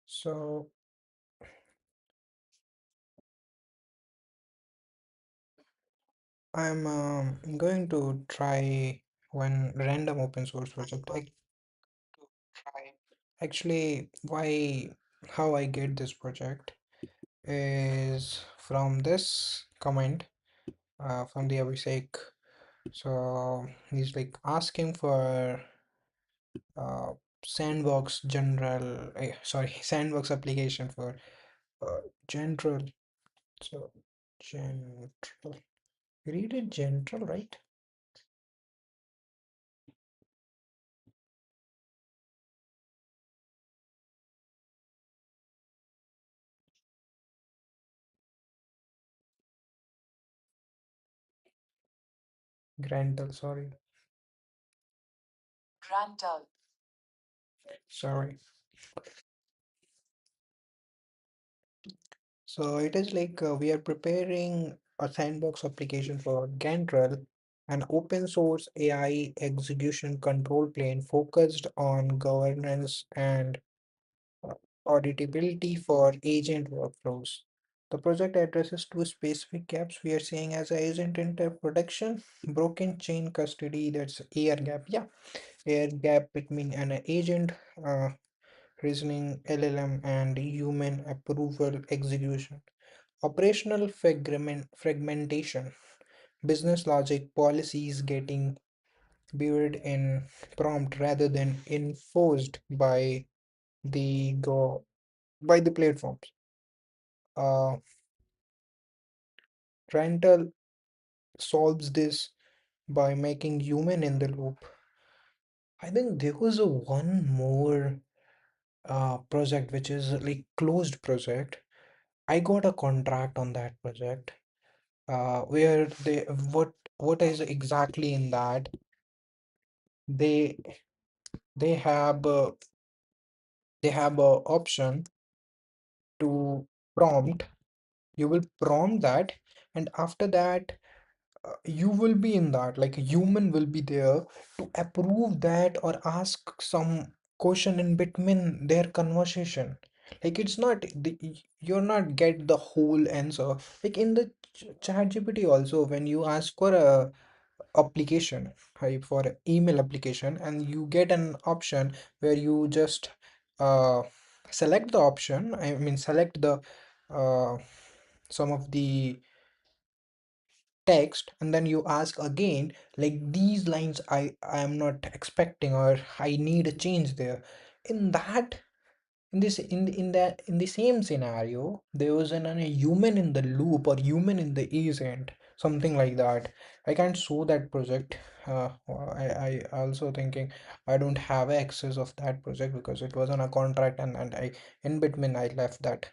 So I'm going to try one random open source project. Actually, how I get this project is from this comment from the Abhishek. So he's like asking for uh, sandbox sandbox application for uh, Gantral. So Gantral. Read it Gantral, right? Grantal, sorry. Sorry. So it is like we are preparing a sandbox application for Gantral, an open source AI execution control plane focused on governance and uh, auditability for agent workflows. The project addresses two specific gaps we are seeing as agent interproduction, broken chain custody, that's air gap. Yeah, air gap between an agent reasoning LLM and human approval execution. Operational fragmentation, business logic policies getting buried in prompt rather than enforced by the platforms. Uh, Rental solves this by making human in the loop. I think there was a one more project which is like closed project. I got a contract on that project. Where what is exactly in that? They they have they have a option to prompt. You will prompt that, and after that you will be in that, like a human will be there to approve that or ask some question in between their conversation. Like it's not you're not get the whole answer. Like in the chat GPT also, when you ask for a application, for a email application, and you get an option where you just uh select the option, I mean select the uh some of the text, and then you ask again, like these lines I am not expecting, or I need a change there. In that, in the same scenario, there was a human in the loop or human in the agent, something like that. I can't show that project. I also thinking I don't have access of that project because it was on a contract, and I in between I left that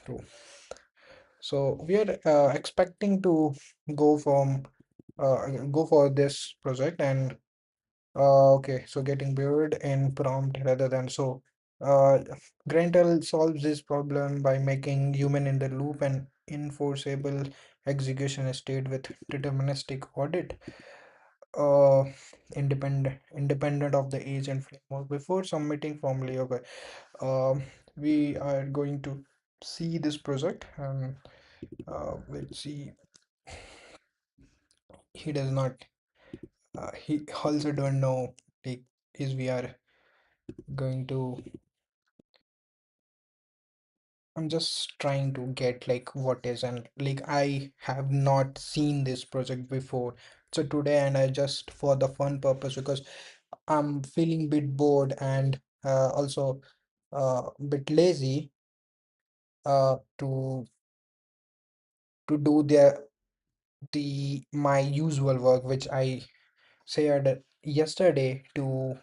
too. So we are expecting to go from go for this project, and okay, so getting buried in prompt rather than so. Uh, Grantel solves this problem by making human in the loop and enforceable execution state with deterministic audit, uh, independent of the agent framework. Before submitting formally, okay, we are going to see this project, and let's see. He does not. He also don't know, like, is we are going to. I'm just trying to get like what is, and like I have not seen this project before. So today, and I just for the fun purpose, because I'm feeling bit bored and also bit lazy to do the my usual work which I shared yesterday to.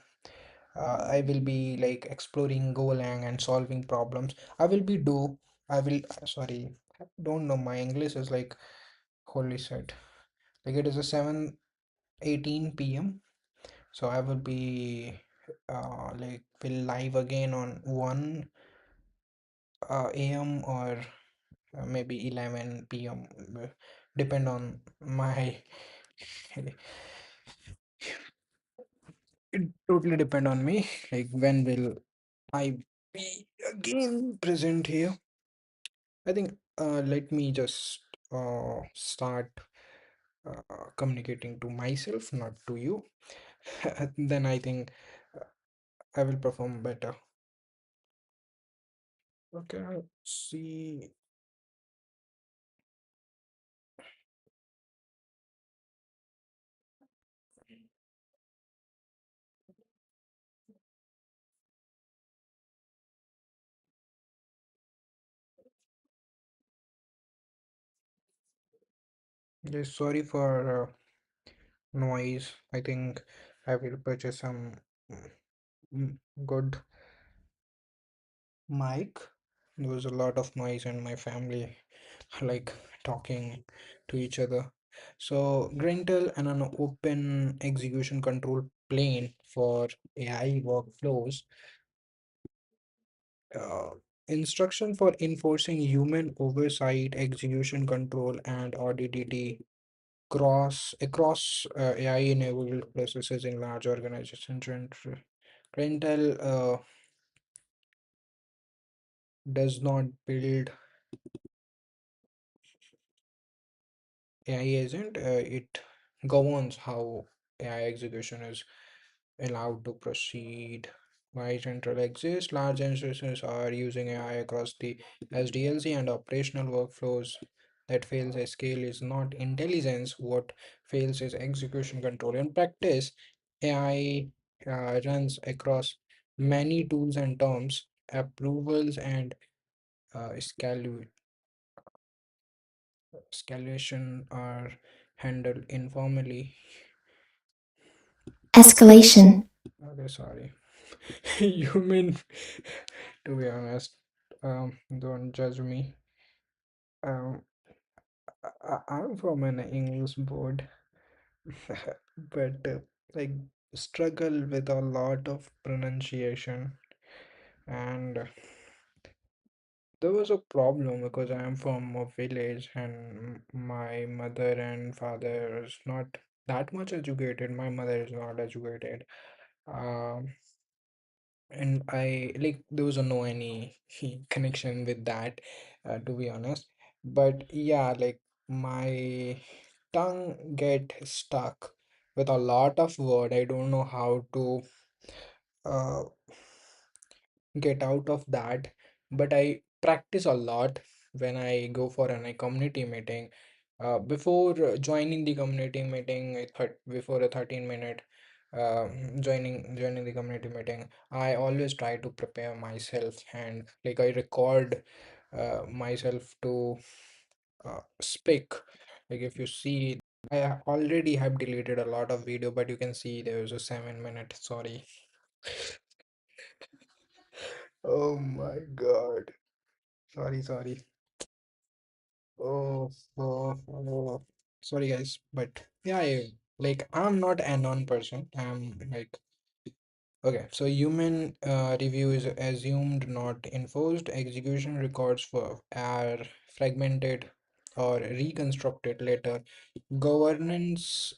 I will be like exploring Golang and solving problems. I will, sorry, don't know, my English is like, holy shit. Like it is a 7:18 p.m. So I will be like will live again on 1 a.m. or maybe 11 p.m. Depend on my it totally depend on me. Like when will I be again present here? I think let me just start communicating to myself, not to you. Then I think uh, I will perform better. Okay, see. Yes, sorry for noise. I think I will purchase some mm, good mic. There was a lot of noise in my family, like talking to each other. So, Grantel and an open execution control plane for AI workflows. Uh, Instruction for enforcing human oversight, execution control, and auditability across AI-enabled processes in large organizations. Grantel does not build AI agent. It governs how AI execution is allowed to proceed. Why Gantral exists? Large instances are using AI across the SDLC and operational workflows. That fails at scale is not intelligence. What fails is execution control. In practice, AI runs across many tools and terms, approvals and uh, scalu- escalation are handled informally. Escalation. Okay, sorry. Human, to be honest, don't judge me. Um, I'm from an English board, but like struggle with a lot of pronunciation, and there was a problem because I am from a village and my mother and father is not that much educated. My mother is not educated. Um, and I like there was a no any connection with that, to be honest. But yeah, like my tongue get stuck with a lot of word. I don't know how to uh, get out of that, but I practice a lot when I go for a community meeting. Before joining the community meeting, before a 13-minute joining the community meeting, I always try to prepare myself and like I record myself to speak. Like if you see, already have deleted a lot of video, but you can see there was a 7 minute. Sorry. Oh my God. Sorry, sorry. Oh, sorry guys, but yeah, like I'm not a non-person. I'm like okay. So human review is assumed, not enforced. Execution records for are fragmented or reconstructed later. Governance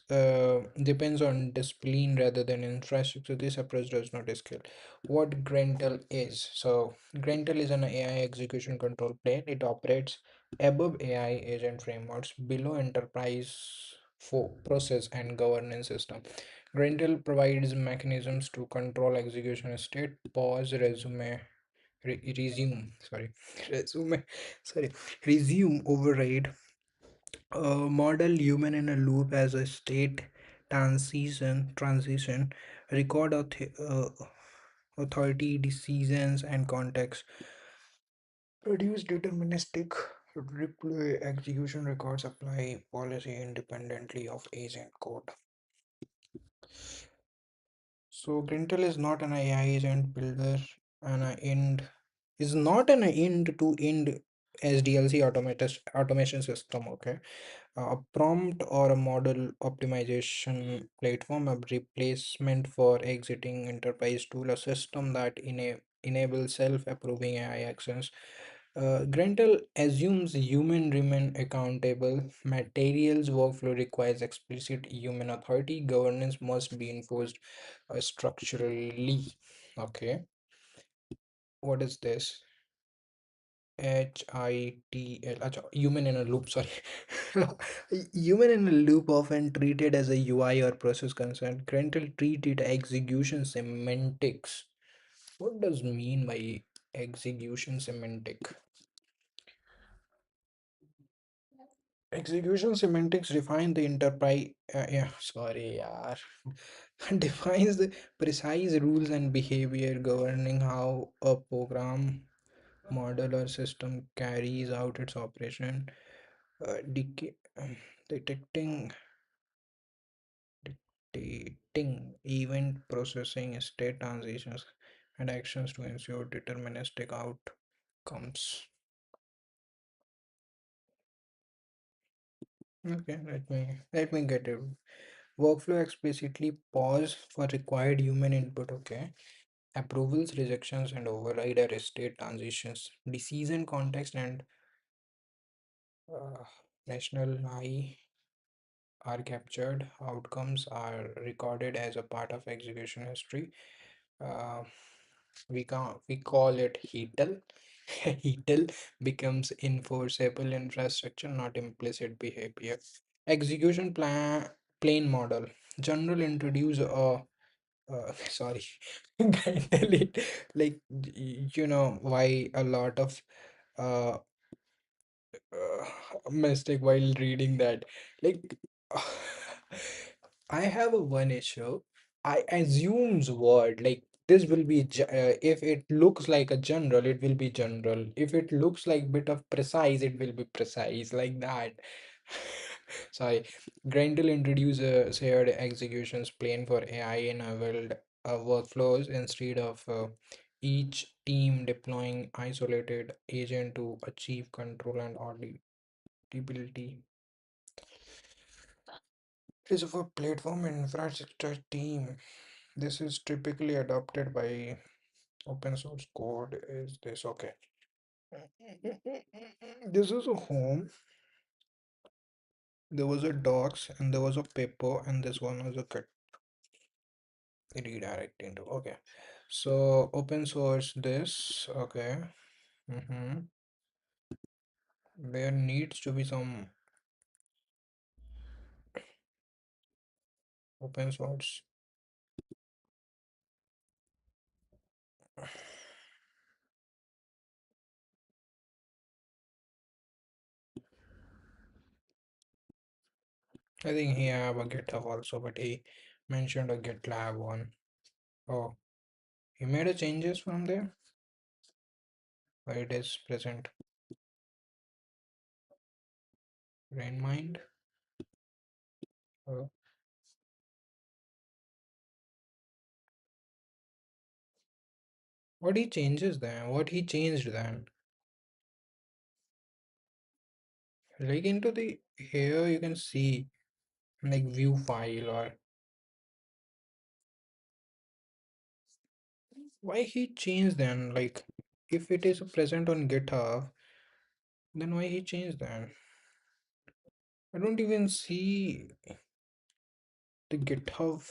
depends on discipline rather than infrastructure. This approach does not scale. What Grantel is? So Grantel is an AI execution control plane. It operates above AI agent frameworks, below enterprise for process and governance system. Grantel provides mechanisms to control execution state, pause, resume, sorry, resume, sorry, resume, override, model human in a loop as a state transition, record authority decisions and context, produce deterministic replay execution records, apply policy independently of agent code. So Grintel is not an AI agent builder and an end is not an end to end SDLC automation system. Okay, a prompt or a model optimization platform, a replacement for exiting enterprise tool, a system that enables self-approving AI actions. Grantel assumes human remain accountable. Materials workflow requires explicit human authority. Governance must be enforced structurally. Okay, what is this? HITL, acha, human in a loop, sorry. Human in a loop, often treated as a UI or process concern. Grantel treated execution semantics. What does mean by execution semantic? Execution semantics define the enterprise, yeah, sorry, yeah, defines the precise rules and behavior governing how a program, model, or system carries out its operation. Detecting, dictating event processing, state transitions, and actions to ensure deterministic outcomes. Okay, let me get it. Workflow explicitly pause for required human input. Okay. Approvals, rejections, and override are state transitions. Decision context and uh, national I are captured. Outcomes are recorded as a part of execution history. Uh, we call it HETL. HETL becomes enforceable infrastructure, not implicit behavior. Execution plan Plain model. General introduce a sorry, delete, like you know why a lot of uh, mistake while reading that, like I have a one issue. I assumes word like this will be if it looks like a general, it will be general. If it looks like bit of precise, it will be precise like that. Sorry, Grendel introduced a shared executions plane for AI-enabled workflows instead of each team deploying isolated agent to achieve control and auditability. It is for platform infrastructure team. This is typically adopted by open source code. Is this okay? This is a home. There was a docs and there was a paper and this one was a cut redirect into. Okay. So open source this. Okay. Mm-hmm. There needs to be some open source. I think he have a GitHub also, but he mentioned a GitLab one. Oh, he made a changes from there, but it is present. Rainmind. Oh, what he changes then? What he changed then? Like into the here you can see like view file or why he changed then? Like if it is present on GitHub, then why he changed then? I don't even see the GitHub.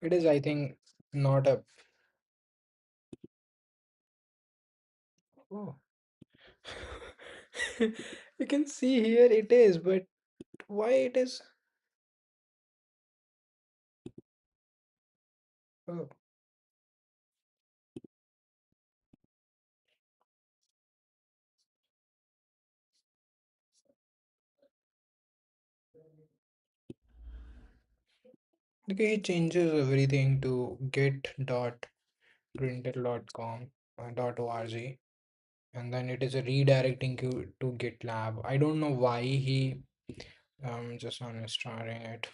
It is, I think, not a. Oh. You can see here it is, but why it is? Oh, okay, he changes everything to get.grindr.com .org, and then it is a redirecting to GitLab. I don't know why he just unstarring it.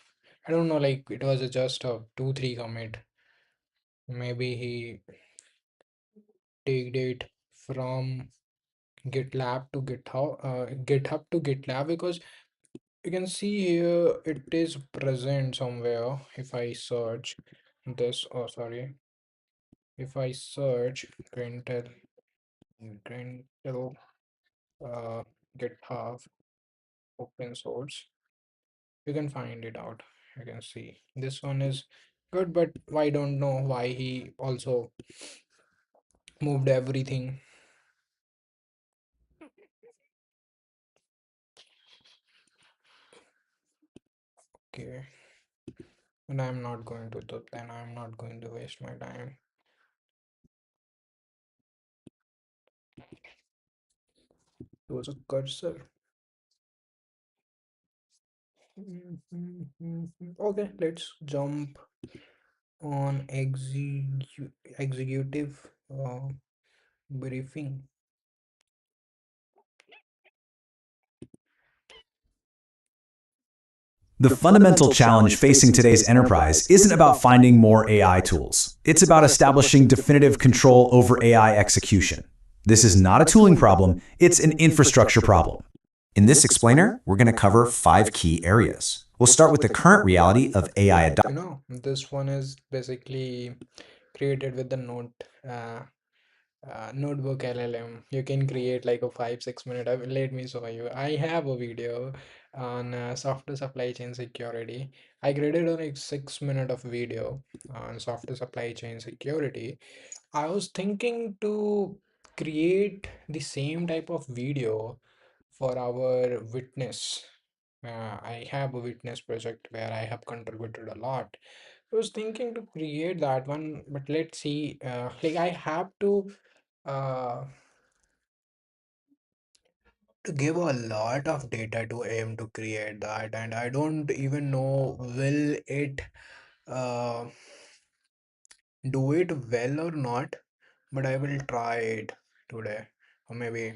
I don't know, like it was just a 2-3 commit. Maybe he take it from GitLab to GitHub, GitHub to GitLab, because you can see here it is present somewhere. If I search this, oh sorry, if I search Gantral, uh, GitHub open source, you can find it out. You can see this one is good, but I don't know why he also moved everything. Okay, and I'm not going to do, then I'm not going to waste my time. It was a cursor. Okay, let's jump on executive briefing. The fundamental challenge facing today's enterprise isn't about finding more AI tools. It's about establishing definitive control over AI execution. This is not a tooling problem, it's an infrastructure problem. In this explainer, we're going to cover 5 key areas. We'll start with the current reality of AI adoption. This one is basically created with the notebook LLM. You can create like a 5-6 minute. Let me show you. I have a video on software supply chain security. I created on a 6 minute of video on software supply chain security. I was thinking to create the same type of video for our witness. I have a witness project where I have contributed a lot. I was thinking to create that one, but let's see. Like I have uh, to give a lot of data to him to create that, and I don't even know will it uh, do it well or not. But I will try it today, or maybe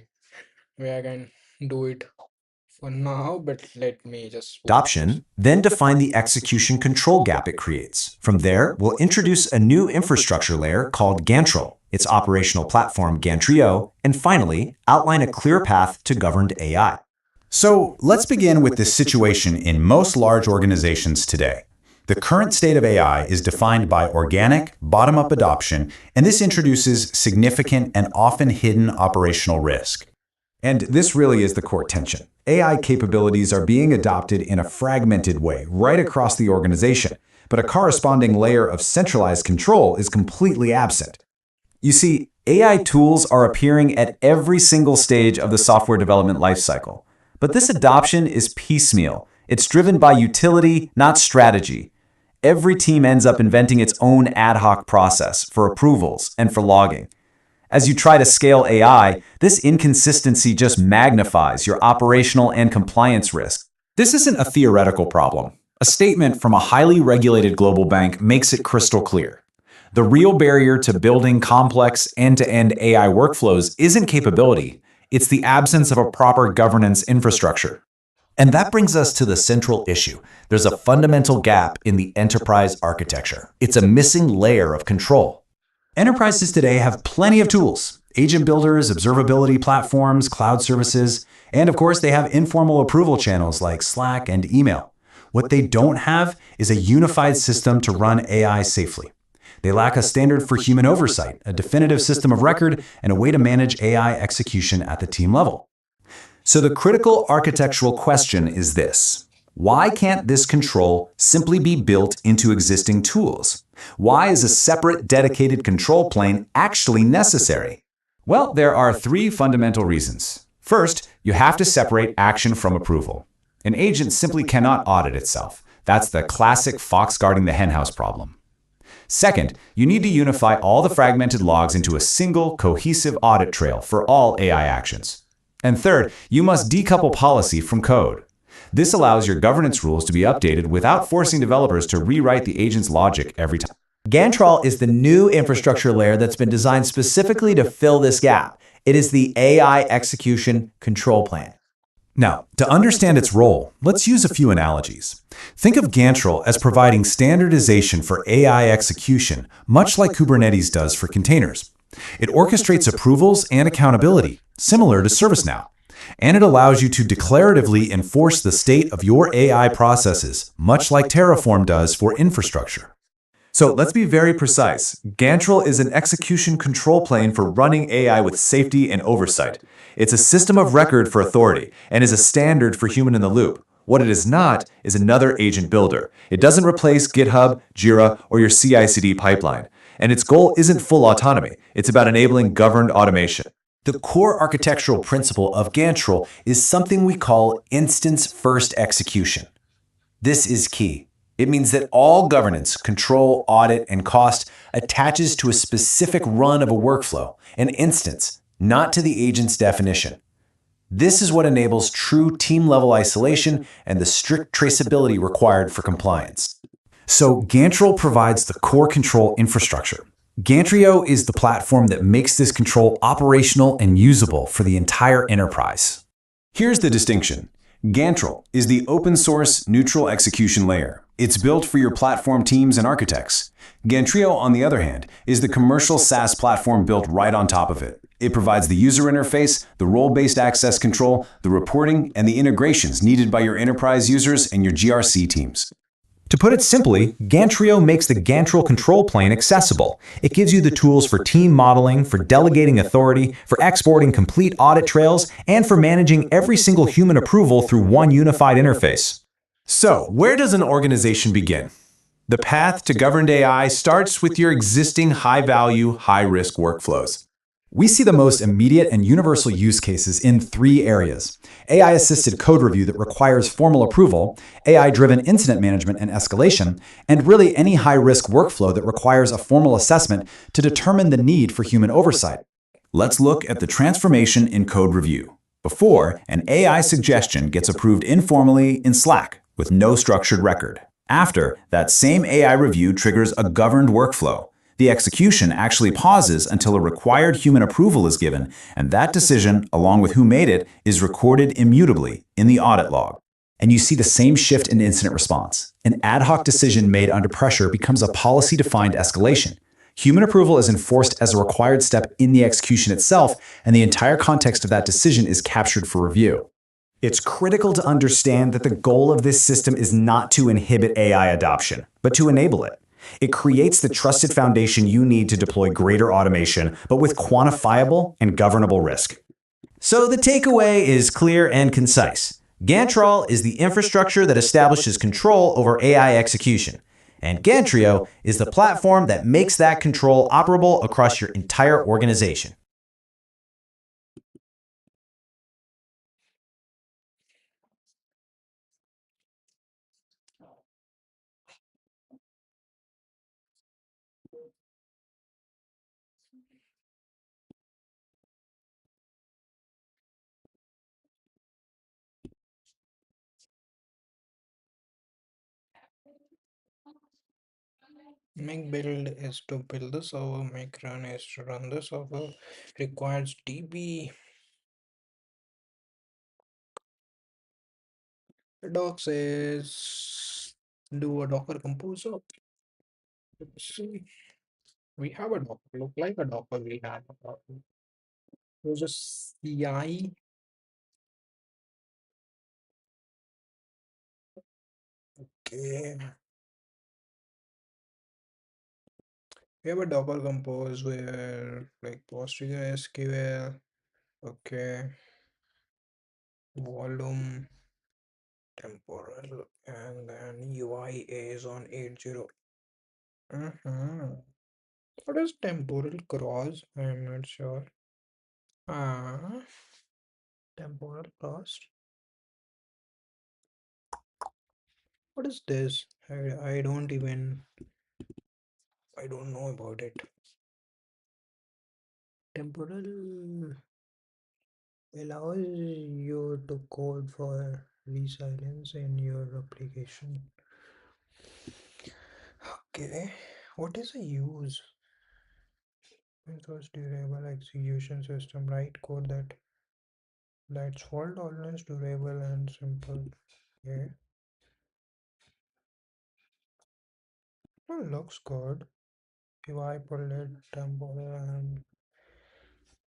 I can do it for now. But let me just focus. Then define the execution control gap it creates. From there, we'll introduce a new infrastructure layer called Gantral, its operational platform Gantrio, and finally, outline a clear path to governed AI. So let's begin with this situation in most large organizations today. The current state of AI is defined by organic, bottom-up adoption, and this introduces significant and often hidden operational risk. And this really is the core tension. AI capabilities are being adopted in a fragmented way right across the organization, but a corresponding layer of centralized control is completely absent. You see, AI tools are appearing at every single stage of the software development lifecycle. But this adoption is piecemeal. It's driven by utility, not strategy. Every team ends up inventing its own ad hoc process for approvals and for logging. As you try to scale AI, this inconsistency just magnifies your operational and compliance risk. This isn't a theoretical problem. A statement from a highly regulated global bank makes it crystal clear. The real barrier to building complex end-to-end AI workflows isn't capability, it's the absence of a proper governance infrastructure. And that brings us to the central issue. There's a fundamental gap in the enterprise architecture. It's a missing layer of control. Enterprises today have plenty of tools: agent builders, observability platforms, cloud services, and of course they have informal approval channels like Slack and email. What they don't have is a unified system to run AI safely. They lack a standard for human oversight, a definitive system of record, and a way to manage AI execution at the team level. So the critical architectural question is this: why can't this control simply be built into existing tools? Why is a separate, dedicated control plane actually necessary? Well, there are 3 fundamental reasons. First, you have to separate action from approval. An agent simply cannot audit itself. That's the classic fox guarding the henhouse problem. Second, you need to unify all the fragmented logs into a single, cohesive audit trail for all AI actions. And third, you must decouple policy from code. This allows your governance rules to be updated without forcing developers to rewrite the agent's logic every time. Gantral is the new infrastructure layer that's been designed specifically to fill this gap. It is the AI execution control plane. Now, to understand its role, let's use a few analogies. Think of Gantral as providing standardization for AI execution, much like Kubernetes does for containers. It orchestrates approvals and accountability. similar to ServiceNow. And it allows you to declaratively enforce the state of your AI processes, much like Terraform does for infrastructure. So let's be very precise. Gantral is an execution control plane for running AI with safety and oversight. It's a system of record for authority and is a standard for human in the loop. What it is not is another agent builder. It doesn't replace GitHub, Jira, or your CI/CD pipeline. And its goal isn't full autonomy. It's about enabling governed automation. The core architectural principle of Gantral is something we call instance-first execution. This is key. It means that all governance, control, audit, and cost attaches to a specific run of a workflow, an instance, not to the agent's definition. This is what enables true team-level isolation and the strict traceability required for compliance. So Gantral provides the core control infrastructure. Gantrio is the platform that makes this control operational and usable for the entire enterprise. Here's the distinction. Gantral is the open source neutral execution layer. It's built for your platform teams and architects. Gantrio, on the other hand, is the commercial SaaS platform built right on top of it. It provides the user interface, the role-based access control, the reporting, and the integrations needed by your enterprise users and your GRC teams. To put it simply, Gantrio makes the Gantral control plane accessible. It gives you the tools for team modeling, for delegating authority, for exporting complete audit trails, and for managing every single human approval through one unified interface. So, where does an organization begin? The path to governed AI starts with your existing high-value, high-risk workflows. We see the most immediate and universal use cases in three areas: AI-assisted code review that requires formal approval, AI-driven incident management and escalation, and really any high-risk workflow that requires a formal assessment to determine the need for human oversight. Let's look at the transformation in code review. Before, an AI suggestion gets approved informally in Slack with no structured record. After, that same AI review triggers a governed workflow. The execution actually pauses until a required human approval is given, and that decision, along with who made it, is recorded immutably in the audit log. And you see the same shift in incident response. An ad hoc decision made under pressure becomes a policy-defined escalation. Human approval is enforced as a required step in the execution itself, and the entire context of that decision is captured for review. It's critical to understand that the goal of this system is not to inhibit AI adoption, but to enable it. It creates the trusted foundation you need to deploy greater automation, but with quantifiable and governable risk. So the takeaway is clear and concise. Gantral is the infrastructure that establishes control over AI execution, and Gantrio is the platform that makes that control operable across your entire organization. Make build is to build the server, make run is to run the server, requires DB. Docs is do a Docker compose up. Let's see. We have a Docker, look like a Docker, we have a Docker. There's a CI. Okay. We have a Docker compose where like PostgreSQL. Okay. Volume temporal and then UI is on 80. What is temporal cross? I'm not sure. Ah, temporal cross. What is this? I don't even, I don't know about it. Temporal allows you to code for resilience in your application. Okay, what is a use? Because durable execution system, write code that's fault tolerance, durable and simple. Okay, well, looks good. If I pull it temporal and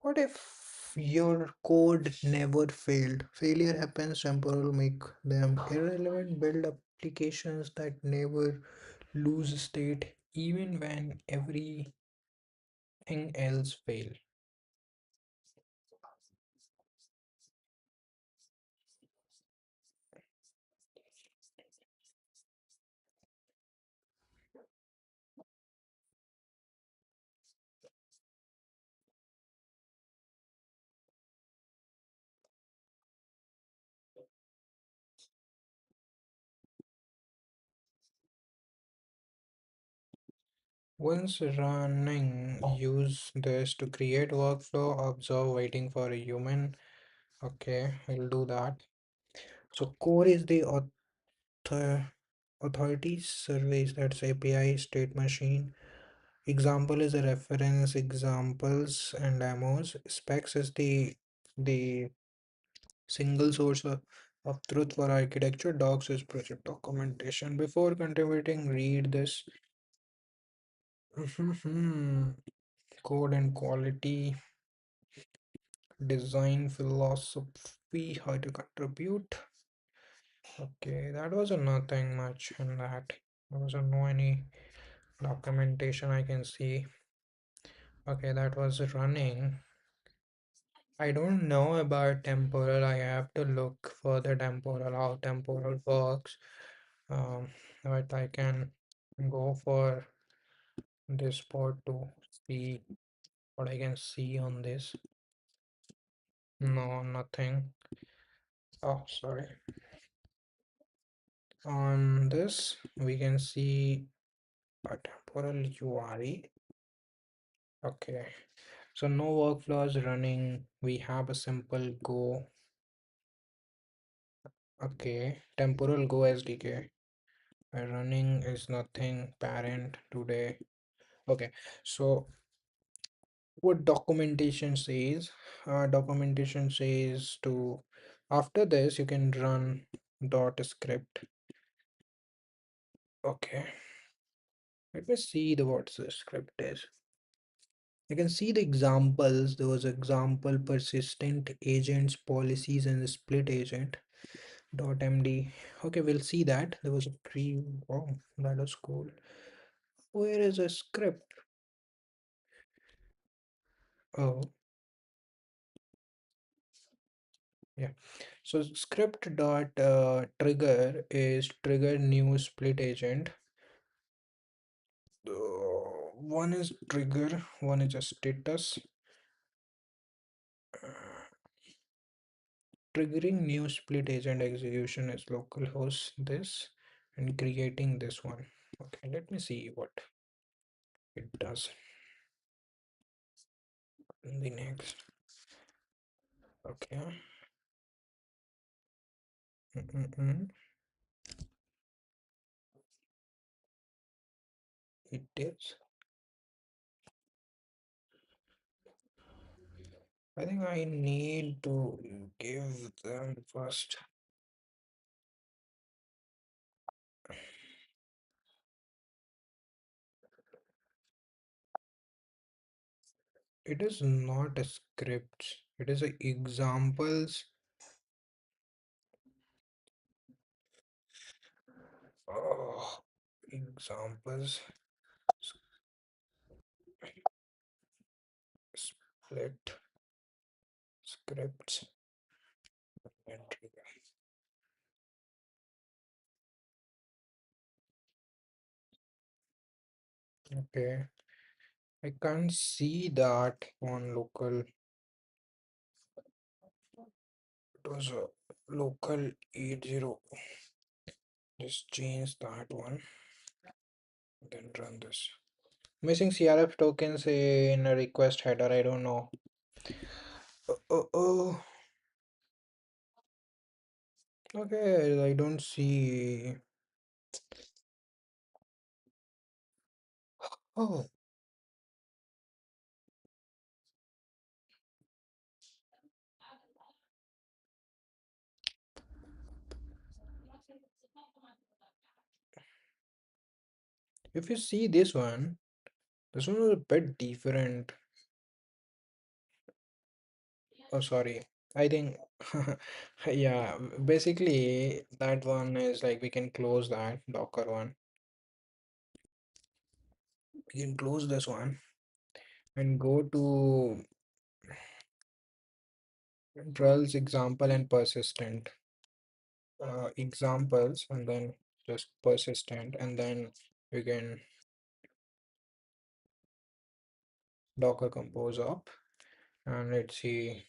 what if your code never failed. Failure happens temporal, make them irrelevant, build applications that never lose state even when everything else fail. Once running, use this to create workflow, observe waiting for a human. Okay, we'll do that. So core is the author authority surveys, that's API state machine. Example is a reference, examples and demos. Specs is the single source of truth for architecture. Docs is project documentation. Before contributing, read this. Code and quality, design philosophy, how to contribute. Okay, that was a nothing much in that. There was a no any documentation I can see. Okay, that was running. I don't know about temporal. I have to look for the temporal, how temporal works. But I can go for this part to see what I can see on this. No, nothing. Oh, sorry. On this, we can see a temporal URI. Okay, so no workflows running. We have a simple Go. Okay, temporal Go SDK. Running is nothing. Parent today. Okay, so what documentation says? Documentation says to after this you can run dot script. Okay, let me see the what the script is. You can see the examples. There was example persistent agents, policies, and the split agent dot md. Okay, we'll see that. There was a pre. Oh, that was cool. Where is a script? Oh, yeah. So script dot trigger is trigger new split agent. One is trigger, one is a status. Triggering new split agent execution is localhost this and creating this one. Okay, let me see what it does in the next. Okay. Mm-mm-mm. It is. I think I need to give them first. It is not a script. It is a examples. Oh, examples split scripts and trigger. Okay, I can't see that on local. It was a local 80. Just change that one, then run this. Missing CRF tokens in a request header. I don't know. Oh. Okay, I don't see. Oh, if you see this one was a bit different. Oh, sorry. I think, yeah, basically that one is like we can close that Docker one. We can close this one and go to Drell's example and persistent examples, and then just persistent, and then we can Docker compose up, and let's see.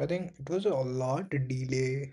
I think it was a lot delay.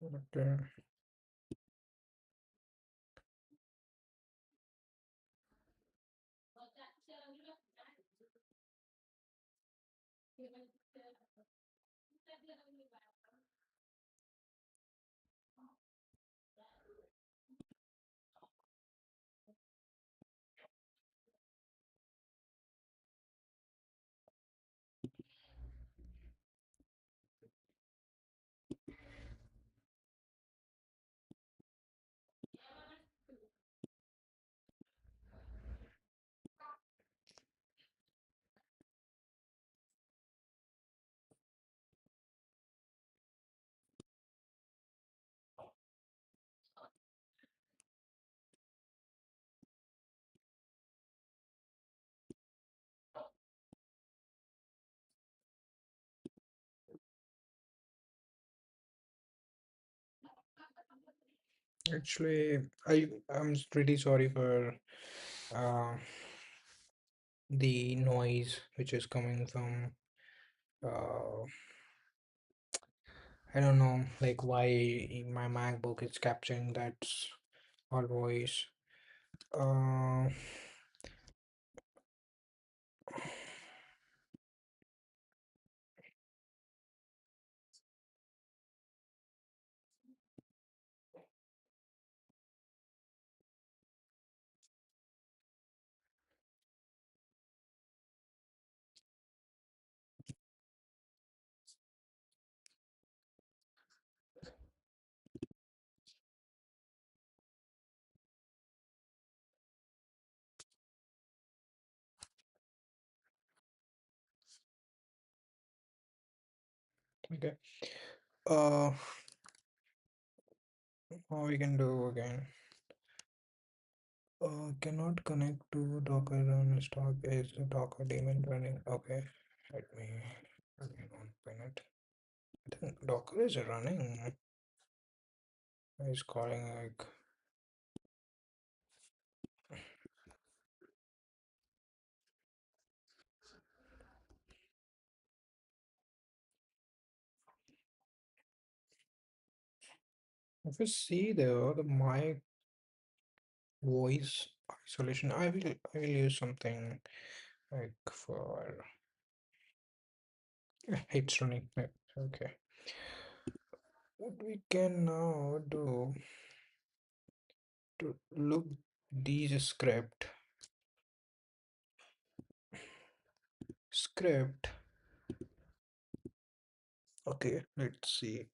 Okay. Actually, I'm pretty sorry for uh, the noise which is coming from uh, I don't know like why my MacBook is capturing that all voice. Uh, okay. Uh, what we can do again? Cannot connect to Docker on stock. Is the Docker daemon running? Okay, let me again open it. I think Docker is running. It's calling like if you see there the mic voice isolation. I will use something like for it's running. Yeah, okay. What we can now do to look these script. Okay, let's see.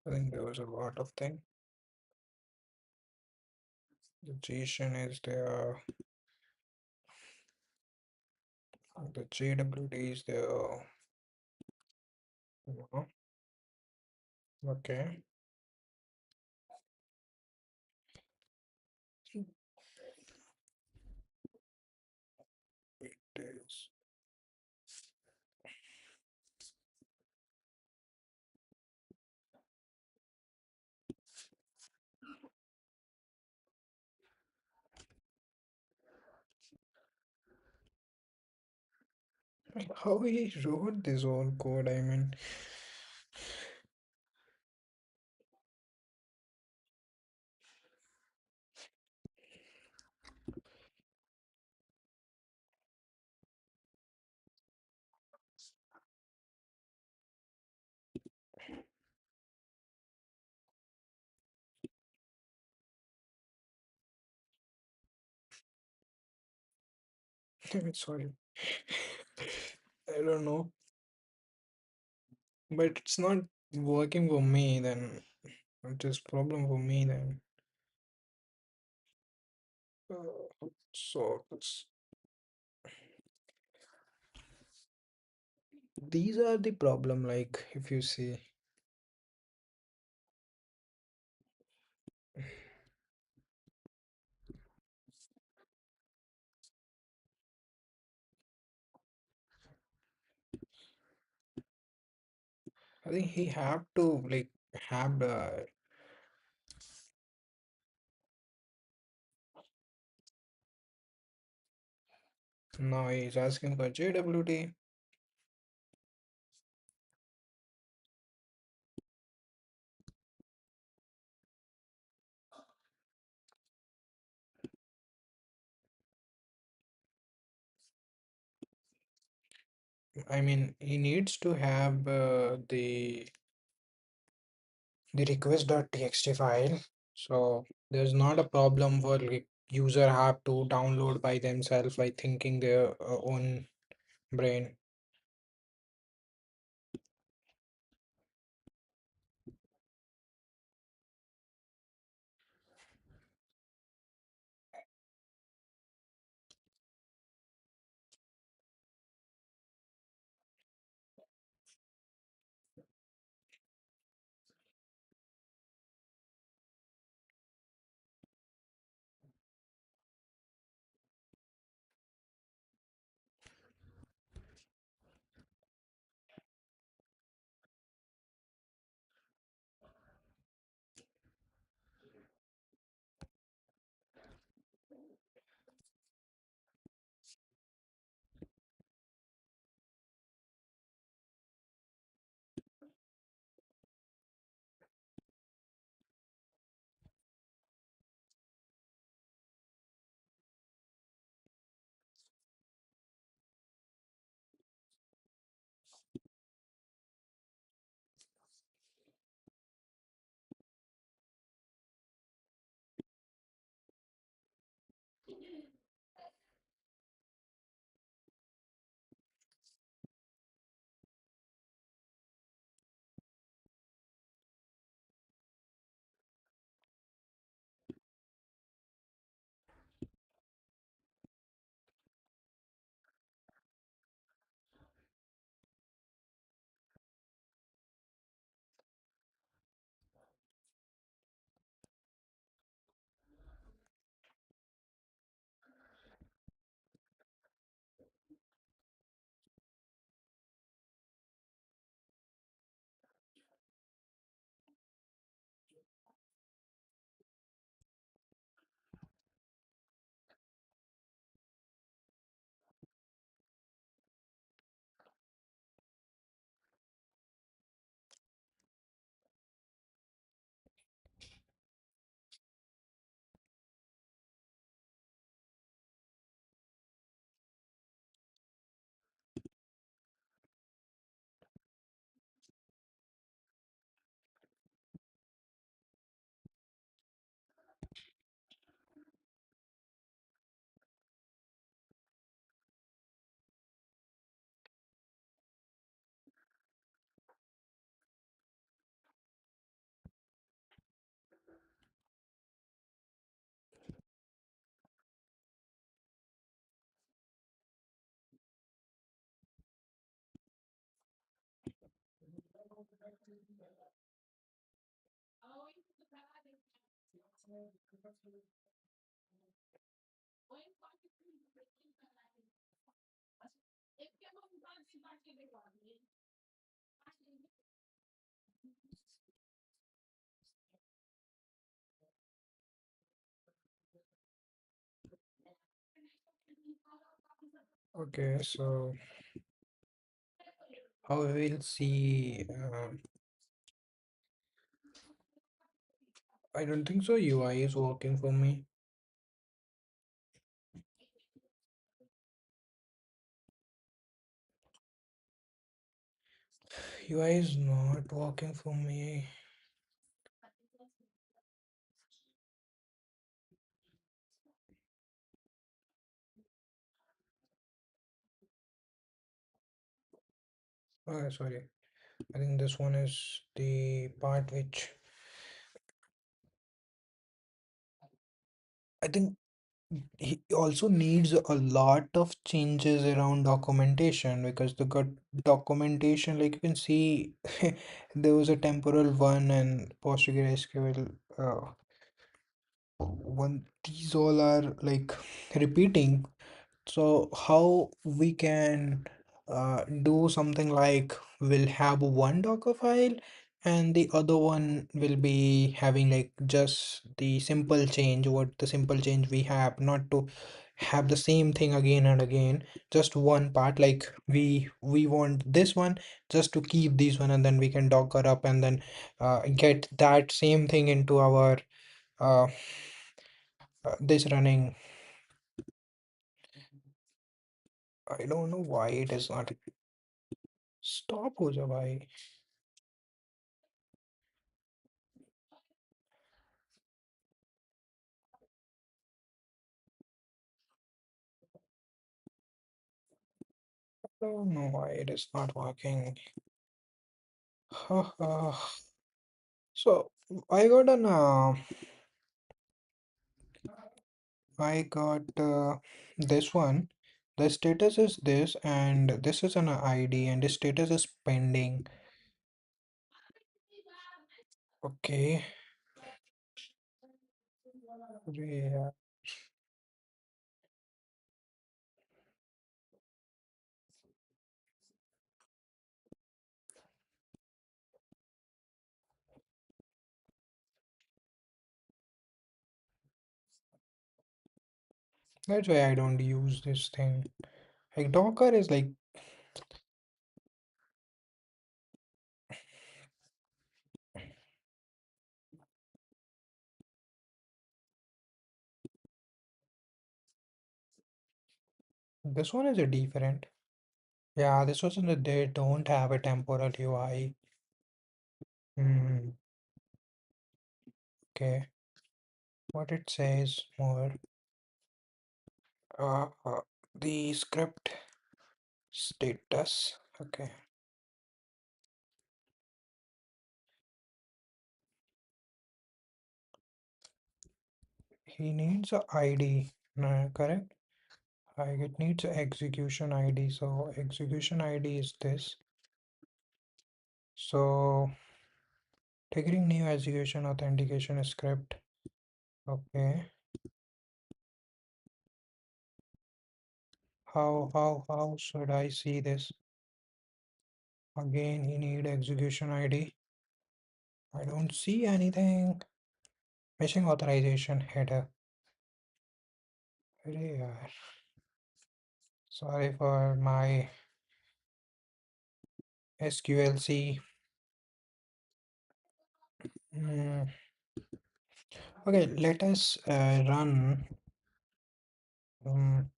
I think there was a lot of things. The JSON is there, the JWT is there. You okay. It is. How he wrote this whole code, I mean, sorry. I don't know, but it's not working for me then. It is problem for me then. So these are the problem, like if you see. I think he have to like have now he's asking for JWT. I mean, he needs to have the request.txt file. So there's not a problem for like user have to download by themselves by thinking their own brain. Okay, so how we will see. I don't think so. UI is working for me. UI is not working for me. Oh, sorry. I think this one is the part which I think he also needs a lot of changes around documentation because the good documentation, like you can see, there was a temporal one and PostgreSQL one. These all are like repeating. So how we can do something like we'll have one Docker file and the other one will be having like just the simple change, what the simple change we have, not to have the same thing again and again, just one part like we want this one just to keep this one, and then we can Docker up and then get that same thing into our uh, this running. I don't know why it is not. Stop हो जा भाई. I don't know why it is not working. So I got this one. The status is this, and this is an ID, and the status is pending. Okay. Yeah, that's why I don't use this thing. Like Docker is like this one is a different. Yeah, this was in the they don't have a temporal UI. Hmm. Okay. What it says more. Uh, uh, the script status. Okay. He needs a ID, correct? It needs a execution ID. So execution ID is this. So triggering new execution authentication script. Okay. How should I see this? Again, he need execution ID. I don't see anything. Missing authorization header. अरे यार. Sorry for my SQLC. Mm, okay, let us run um,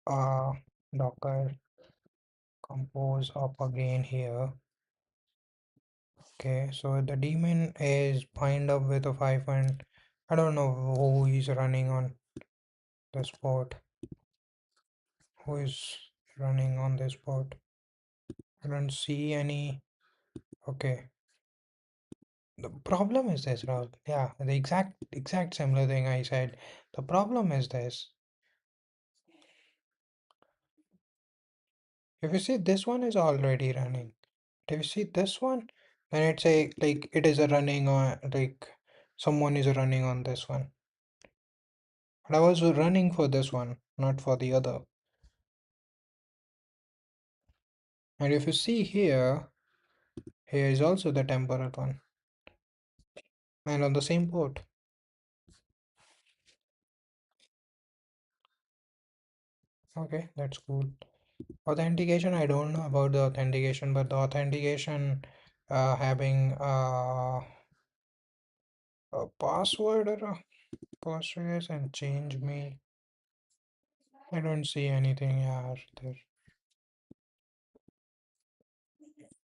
uh, Docker compose up again here. Okay, so the daemon is bind up with a 5 and I don't know who is running on this port. Who is running on this port? I don't see any. Okay. The problem is this, Rahul. Yeah, the exact similar thing I said. The problem is this. If you see this one is already running. If you see this one, then it's a like it is a running on like someone is running on this one. But I was running for this one, not for the other. And if you see here, here is also the temporal one. And on the same port. Okay, that's cool. Authentication, I don't know about the authentication, but the authentication having a password or a passphrase and change me. I don't see anything here. There.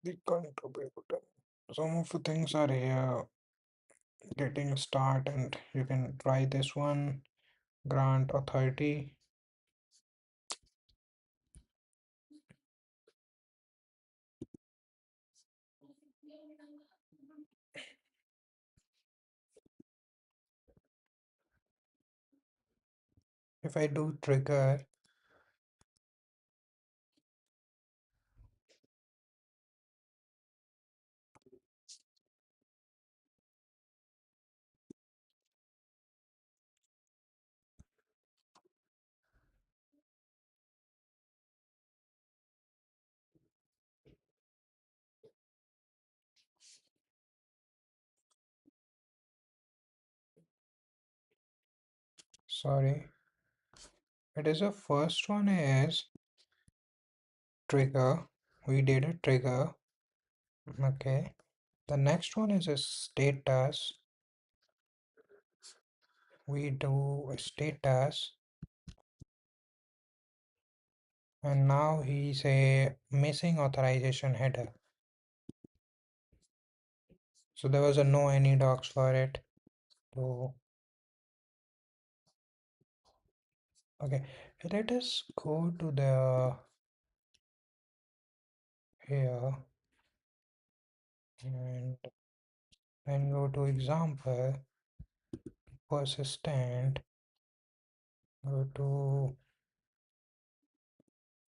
The contributor. Some of the things are here. Getting start, and you can try this one. Grant authority. If I do trigger, sorry, it is the first one is trigger. We did a trigger. Okay. The next one is a status. We do a status. And now he's a missing authorization header. So there was a no any docs for it. So okay, let us go to the here and then go to example, persistent, go to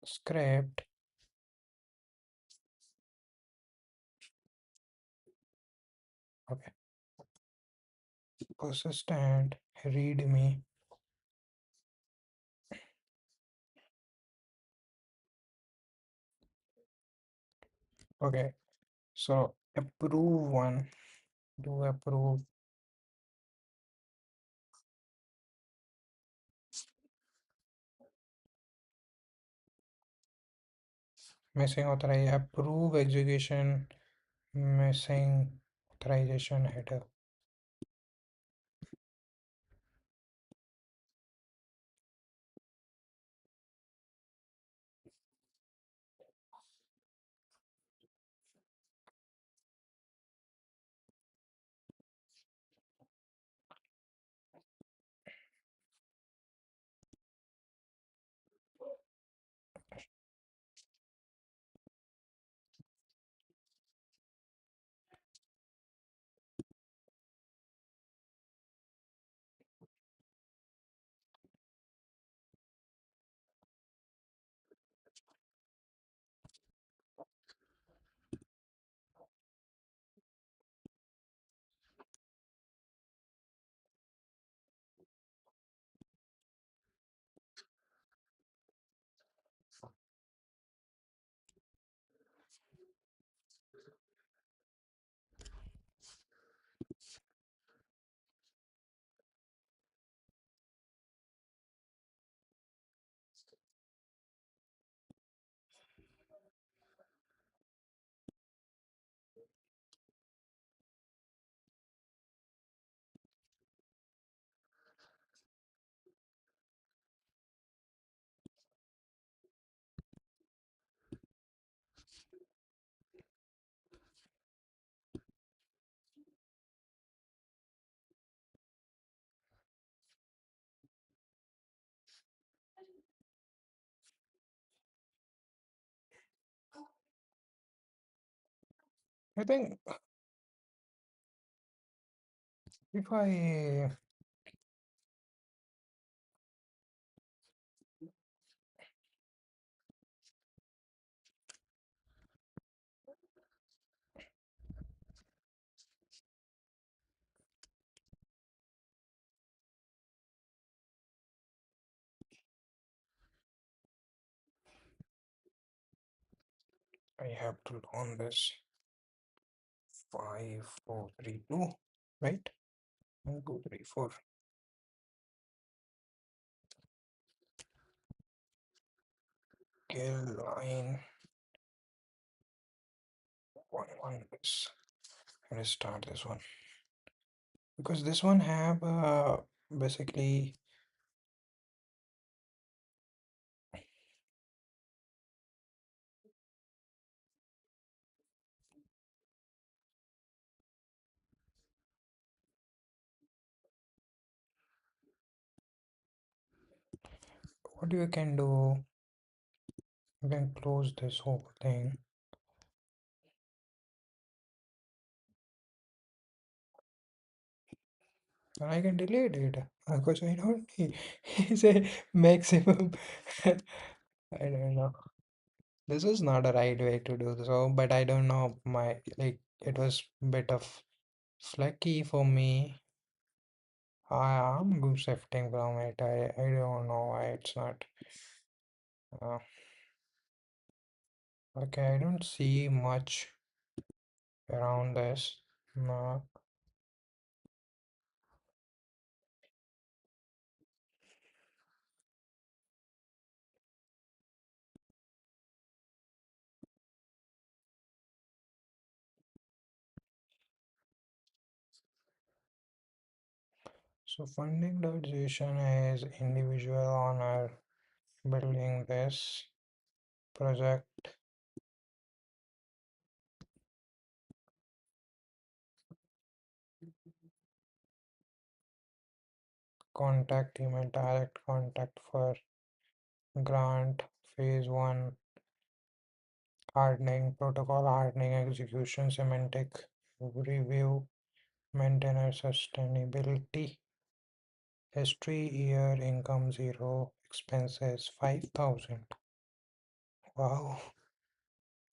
script. Okay, persistent, readme. Okay, so approve one, do approve. Missing authorization, approve execution, missing authorization header. I think if I I have to learn this. 5, 4, 3, 2, right? 1, 2, 3, 4. Kill line 1, 1. Let's start this one because this one have basically what you can do. You can close this whole thing. And I can delete it because I don't need it's a maximum. I don't know. This is not a right way to do so, but I don't know. My like it was bit of flaky for me. I'm shifting from it. I don't know why it's not. Uh, okay, I don't see much around this. No. So funding decision is individual honor building this project. Contact email direct contact for grant phase 1 hardening protocol hardening execution semantic review maintainer sustainability history year income 0 expenses 5,000. Wow,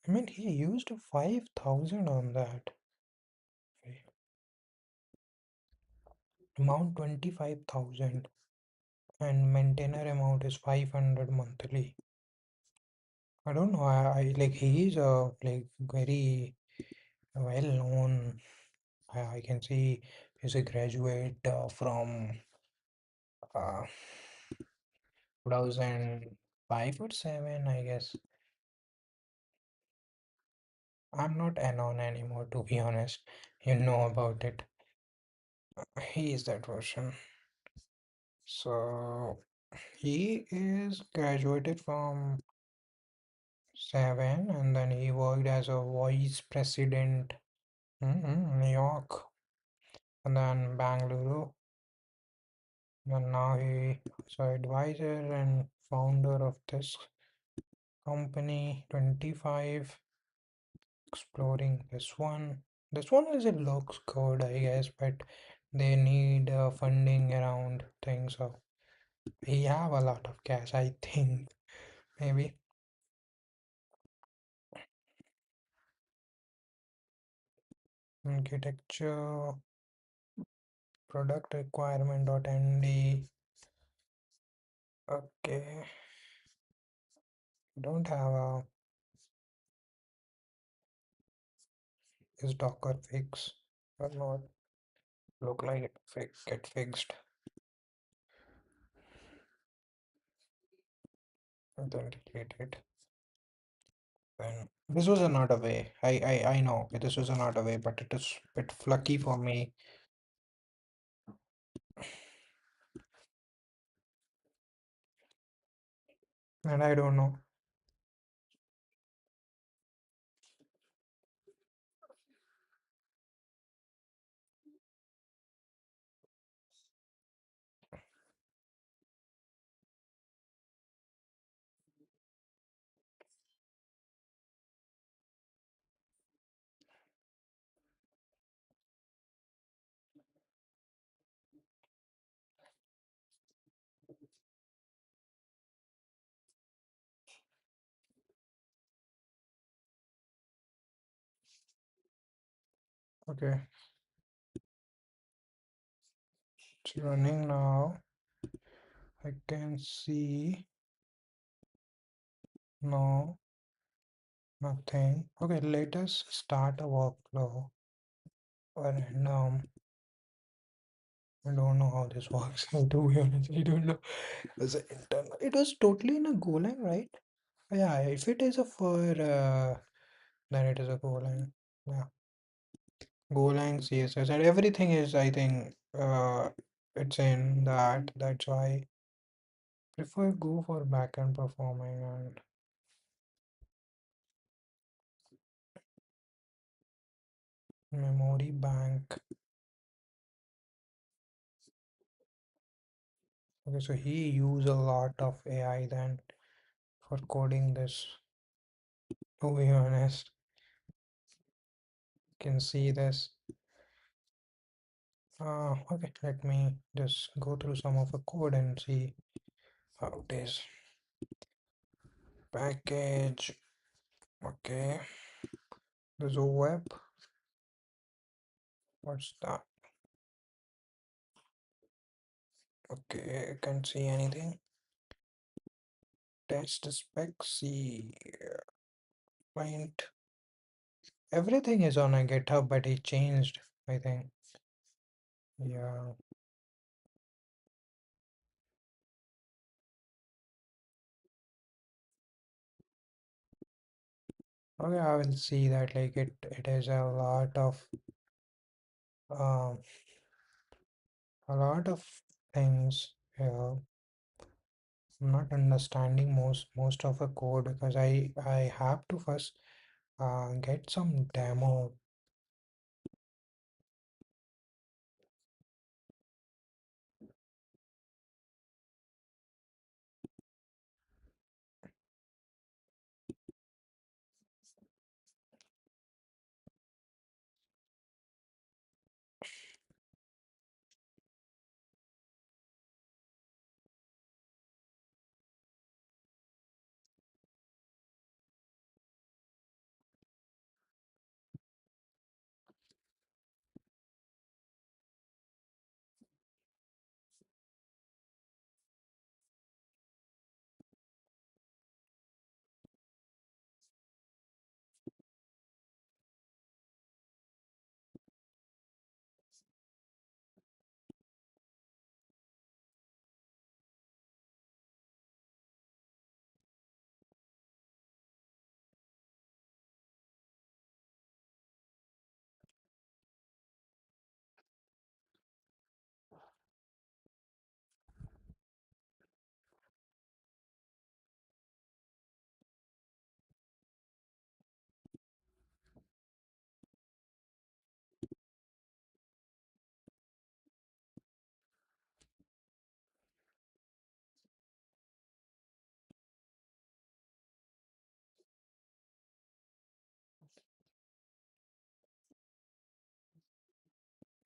I mean he used 5,000 on that. Amount 25,000 and maintainer amount is 500 monthly. I don't know. I like he is like very well known. I can see he's a graduate from 2005 or 7, I guess. I'm not Anon anymore, to be honest. You know about it. He is that version. So he is graduated from 7 and then he worked as a vice president in New York and then Bangalore. And now he is an advisor and founder of this company 25 exploring this one. This one is it looks good, I guess, but they need funding around things. So we have a lot of cash, I think. Maybe architecture product requirement.nd. Okay, don't have a is Docker fix or not? Look like it get fixed. And then delete it. Then this was another way. I know this was another way, but it is a bit fluky for me. And I don't know. Okay, it's running now. I can see now Nothing. Okay, let us start a workflow. And I don't know how this works. To be honest, I don't know. It's an internal. It was totally in a Golang, right? Yeah, if it is a for then it is a Golang. Yeah, Golang CSS and everything is, I think, it's in that. That's why prefer Go for backend performing and memory bank. Okay, so he use a lot of AI then for coding this. To be honest, can see this. Okay, let me just go through some of the code and see how it is. Package. Okay, there's a web. What's that? Okay, I can't see anything. Test spec. See, find everything is on a GitHub, but it changed, I think. Yeah. Okay, I will see that like it is um a lot of things here. I'm not understanding most of the code because I have to first get some demo.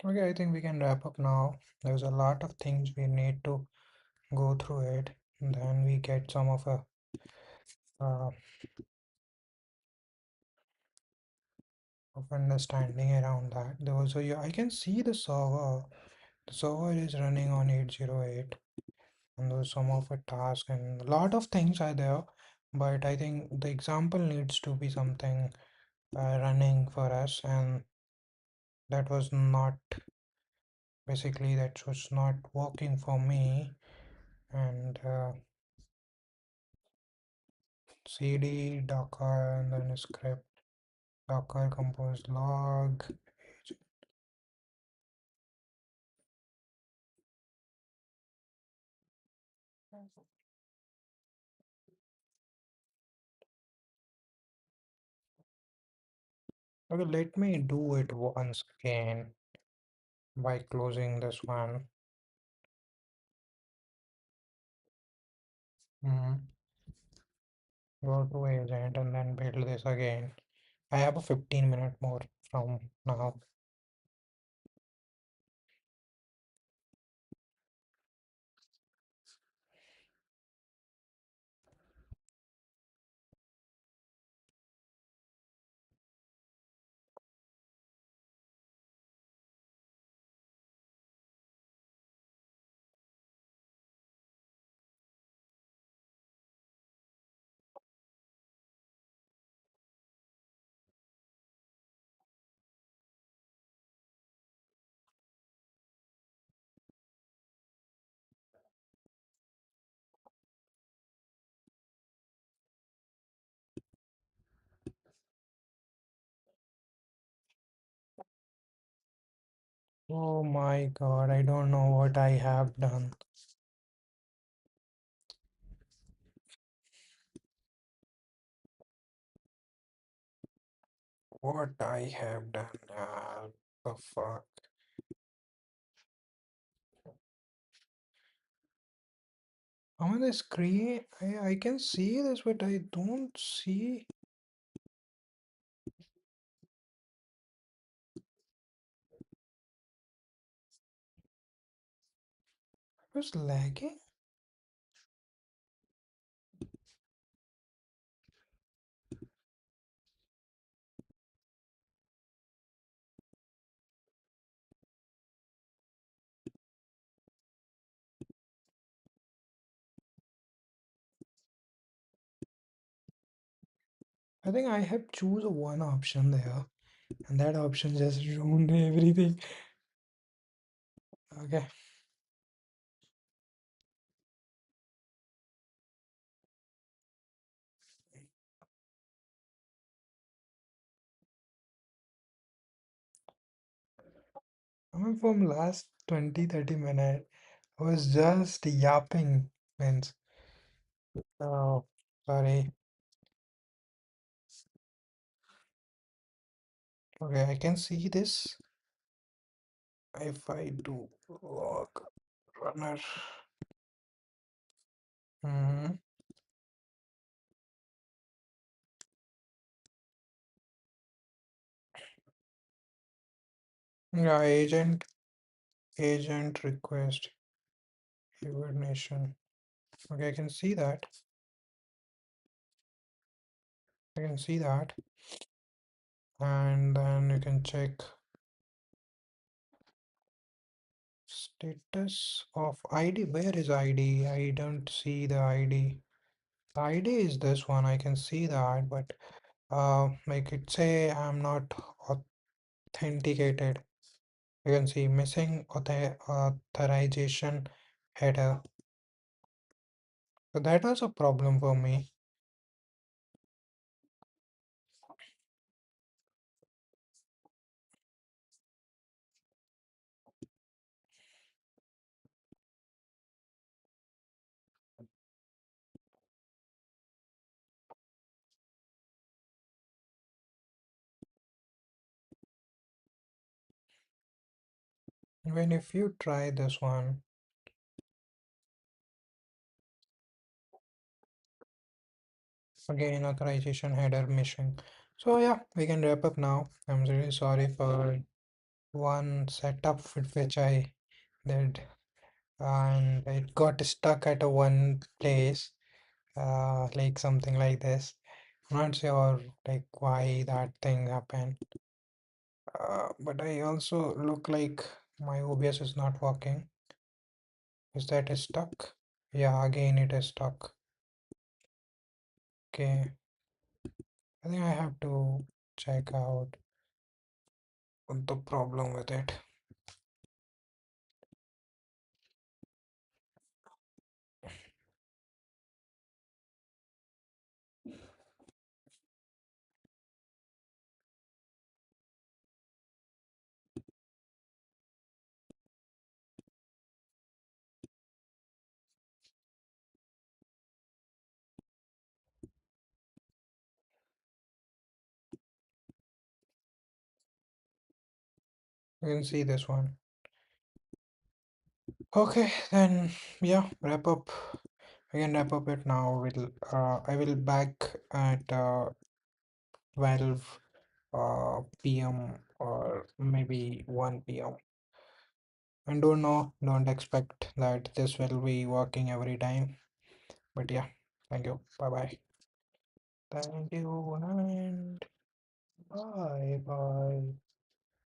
Okay, I think we can wrap up now. There's a lot of things we need to go through it, and then we get some uh, of understanding around that. There was a, I can see the server. The server is running on 808, and there's some of a task and a lot of things are there. But I think the example needs to be something running for us, and that was not basically that was not working for me. And cd docker and then script docker compose log. Okay, let me do it once again by closing this one. Mm, go to agent and then build this again. I have a 15-minute more from now. Oh my God, I don't know what I have done. What I have done. The fuck. On the screen, I can see this, but I don't see. It was lagging. I think I have choose one option there, and that option just ruined everything. Okay. I mean, from last 20-30 minutes, I was just yapping, means. Oh, sorry. Okay, I can see this. If I do log runner. Hmm. Yeah, agent request hibernation. Okay, I can see that. I can see that. And then you can check status of ID. Where is ID? I don't see the ID. The ID is this one. I can see that, but like it say I'm not authenticated. You can see missing authorization header. So that was a problem for me. When if you try this one, again authorization header missing. So yeah, we can wrap up now. I'm really sorry for one setup with which I did, and it got stuck at a one place, like something like this. I'm not sure like why that thing happened. But I also look like my OBS is not working. Is that stuck? Yeah, again it is stuck. Okay, I think I have to check out what the problem with it. You can see this one. Okay, then yeah, wrap up. We can wrap up it now. I will back at 12 p.m. or maybe 1 p.m. And don't know, don't expect that this will be working every time. But yeah, thank you. Bye bye. Thank you and bye bye.